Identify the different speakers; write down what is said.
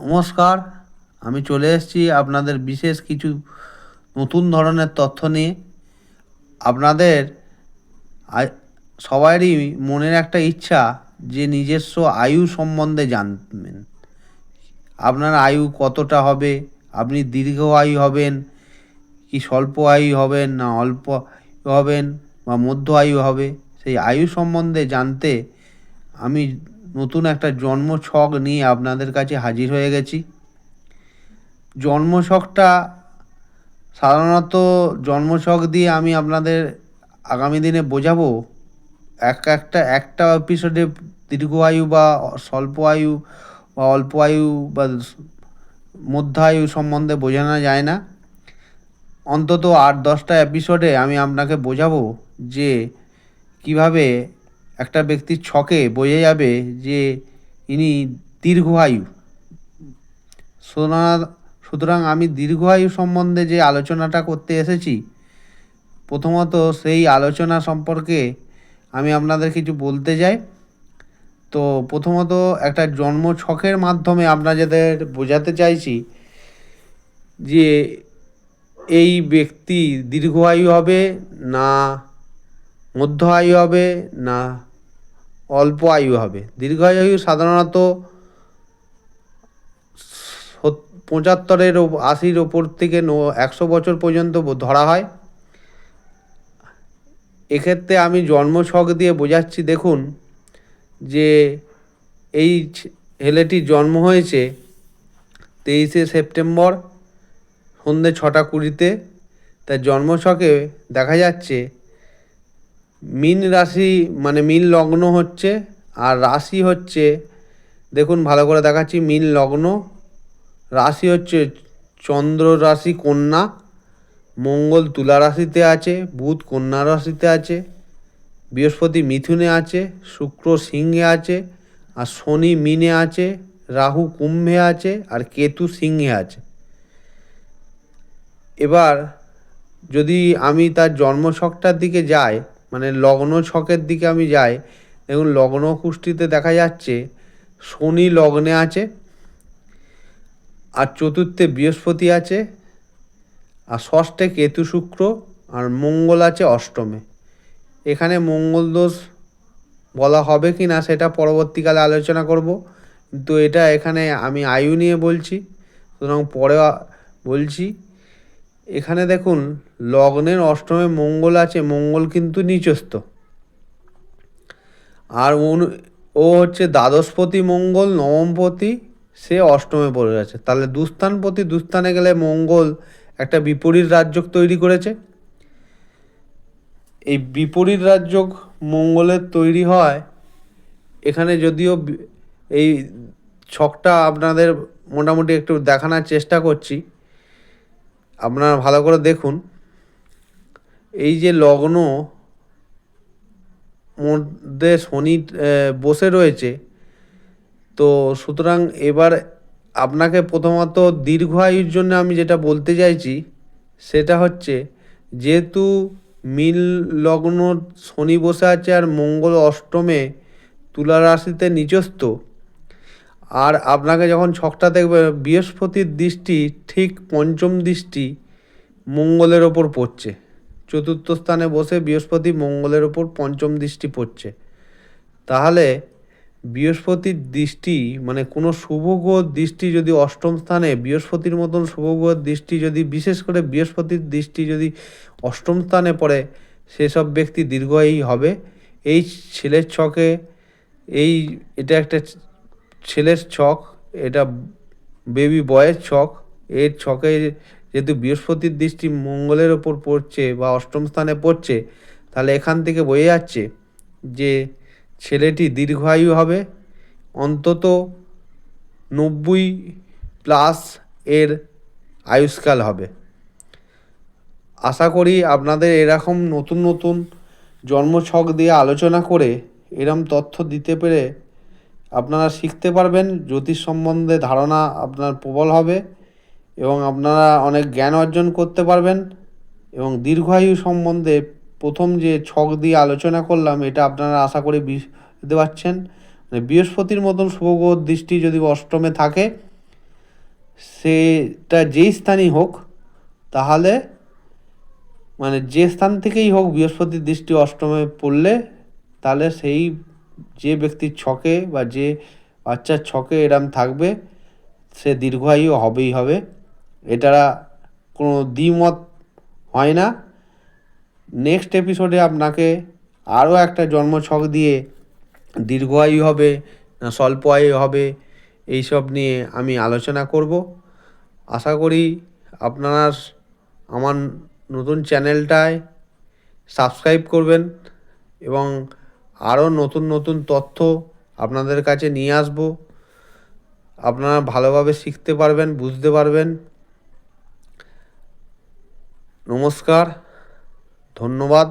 Speaker 1: নমস্কার। আমি চলে এসেছি আপনাদের বিশেষ কিছু নতুন ধরনের তথ্য নিয়ে। আপনাদের সবারই মনের একটা ইচ্ছা যে নিজস্ব আয়ু সম্বন্ধে জানবেন। আপনার আয়ু কতটা হবে, আপনি দীর্ঘ আয়ু হবেন কি স্বল্প আয়ু হবেন, না অল্প আয়ু হবেন বা মধ্য আয়ু হবে, সেই আয়ু সম্বন্ধে জানতে আমি নতুন একটা জন্মছক নিয়ে আপনাদের কাছে হাজির হয়ে গেছি। জন্মছকটা সাধারণত জন্মছক দিয়ে আমি আপনাদের আগামী দিনে বোঝাবো। একটা এপিসোডে দীর্ঘ আয়ু বা স্বল্প আয়ু বা অল্প আয়ু বা মধ্য আয়ু সম্বন্ধে বোঝানো যায় না। অন্তত 8-10টা এপিসোডে আমি আপনাকে বোঝাবো যে কিভাবে একটা ব্যক্তির ছকে বোঝা যাবে যে ইনি দীর্ঘ আয়ু। সুতরাং আমি দীর্ঘ আয়ু সম্বন্ধে যে আলোচনাটা করতে এসেছি, প্রথমত সেই আলোচনা সম্পর্কে আমি আপনাদের কিছু বলতে চাই। তো প্রথমত একটা জন্ম ছকের মাধ্যমে আপনাদের বোঝাতে চাইছি যে এই ব্যক্তি দীর্ঘ আয়ু হবে না মধ্য আয়ু হবে না অল্প আয়ু হবে। দীর্ঘ আয়ু সাধারণত 75-এর 80-র ওপর থেকে 100 বছর পর্যন্ত ধরা হয়। এক্ষেত্রে আমি জন্মছক দিয়ে বোঝাচ্ছি। দেখুন যে এই ছেলেটির জন্ম হয়েছে 23শে সেপ্টেম্বর সন্ধ্যে 6:20-তে। তার জন্মছকে দেখা যাচ্ছে মীন রাশি, মানে মীন লগ্ন হচ্ছে, আর রাশি হচ্ছে, দেখুন ভালো করে দেখাচ্ছি, মীন লগ্ন, রাশি হচ্ছে চন্দ্র রাশি কন্যা, মঙ্গল তুলা রাশিতে আছে, বুধ কন্যা রাশিতে আছে, বৃহস্পতি মিথুনে আছে, শুক্র সিংহে আছে, আর শনি মীনে আছে, রাহু কুম্ভে আছে, আর কেতু সিংহে আছে। এবার যদি আমি তার জন্মছকটার দিকে যাই, মানে লগ্ন ছকের দিকে আমি যাই, দেখুন লগ্ন কুষ্টিতে দেখা যাচ্ছে শনি লগ্নে আছে, আর চতুর্থে বৃহস্পতি আছে, আর ষষ্ঠে কেতু শুক্র, আর মঙ্গল আছে অষ্টমে। এখানে মঙ্গল দোষ বলা হবে কি না সেটা পরবর্তীকালে আলোচনা করব, কিন্তু এটা এখানে আমি আয়ু নিয়ে বলছি, সুতরাং পরে বলছি। এখানে দেখুন লগ্নের অষ্টমে মঙ্গল আছে, মঙ্গল কিন্তু নীচস্থ, আর ও হচ্ছে দ্বাদশপতি মঙ্গল, নবমপতি, সে অষ্টমে পড়ে আছে। তাহলে দুস্থানপতি দুস্থানে গেলে মঙ্গল একটা বিপরীত রাজযোগ তৈরি করেছে। এই বিপরীত রাজযোগ মঙ্গলের তৈরি হয় এখানে। যদিও এই ছকটা আপনাদের মোটামুটি একটু দেখানোর চেষ্টা করছি, আপনারা ভালো করে দেখুন। এই যে লগ্ন মধ্যে শনি বসে রয়েছে, তো সুতরাং এবার আপনাকে প্রথমত দীর্ঘ আয়ুর জন্য আমি যেটা বলতে চাইছি সেটা হচ্ছে, যেহেতু মীন লগ্ন শনি বসে আছে আর মঙ্গল অষ্টমে তুলা রাশিতে নিচস্থ, আর আপনাকে যখন ছকটা দেখবে বৃহস্পতির দৃষ্টি ঠিক পঞ্চম দৃষ্টি মঙ্গলের ওপর পড়ছে, চতুর্থ স্থানে বসে বৃহস্পতি মঙ্গলের ওপর পঞ্চম দৃষ্টি পড়ছে। তাহলে বৃহস্পতির দৃষ্টি, মানে কোনো শুভ গ্রহর দৃষ্টি যদি অষ্টম স্থানে, বৃহস্পতির মতন শুভ গ্রহর দৃষ্টি যদি, বিশেষ করে বৃহস্পতির দৃষ্টি যদি অষ্টম স্থানে পড়ে, সেসব ব্যক্তি দীর্ঘায়ী হবে। এই ছেলের ছকে এটা একটা ছেলের ছক, এটা বেবি বয়ের ছক। এর ছকে যেহেতু বৃহস্পতির দৃষ্টি মঙ্গলের ওপর পড়ছে বা অষ্টম স্থানে পড়ছে, তাহলে এখান থেকে বোঝা যাচ্ছে যে ছেলেটি দীর্ঘায়ু হবে, অন্তত 90+ এর আয়ুষ্কাল হবে। আশা করি আপনাদের এরকম নতুন নতুন জন্মছক দিয়ে আলোচনা করে এরম তথ্য দিতে পেরে আপনারা শিখতে পারবেন, জ্যোতিষ সম্বন্ধে ধারণা আপনার প্রবল হবে এবং আপনারা অনেক জ্ঞান অর্জন করতে পারবেন। এবং দীর্ঘায়ু সম্বন্ধে প্রথম যে ছক দিয়ে আলোচনা করলাম, এটা আপনারা আশা করি বুঝতে পারছেন। বৃহস্পতির মতন শুভ গ্রহর দৃষ্টি যদি অষ্টমে থাকে, সেটা যেই স্থানই হোক, তাহলে মানে যে স্থান থেকেই হোক বৃহস্পতির দৃষ্টি অষ্টমে পড়লে তাহলে সেই যে ব্যক্তির ছকে বা যে বাচ্চার ছকে এরম থাকবে সে দীর্ঘায়ু হবেই হবে। এটা কোনো দ্বিমত হয় না। নেক্সট এপিসোডে আপনাকে আরও একটা জন্মছক দিয়ে দীর্ঘায়ু হবে না স্বল্প আয়ু হবে এইসব নিয়ে আমি আলোচনা করব। আশা করি আপনারা আমার নতুন চ্যানেলটায় সাবস্ক্রাইব করবেন এবং আরও নতুন নতুন তথ্য আপনাদের কাছে নিয়ে আসব। আপনারা ভালোভাবে শিখতে পারবেন, বুঝতে পারবেন। নমস্কার, ধন্যবাদ।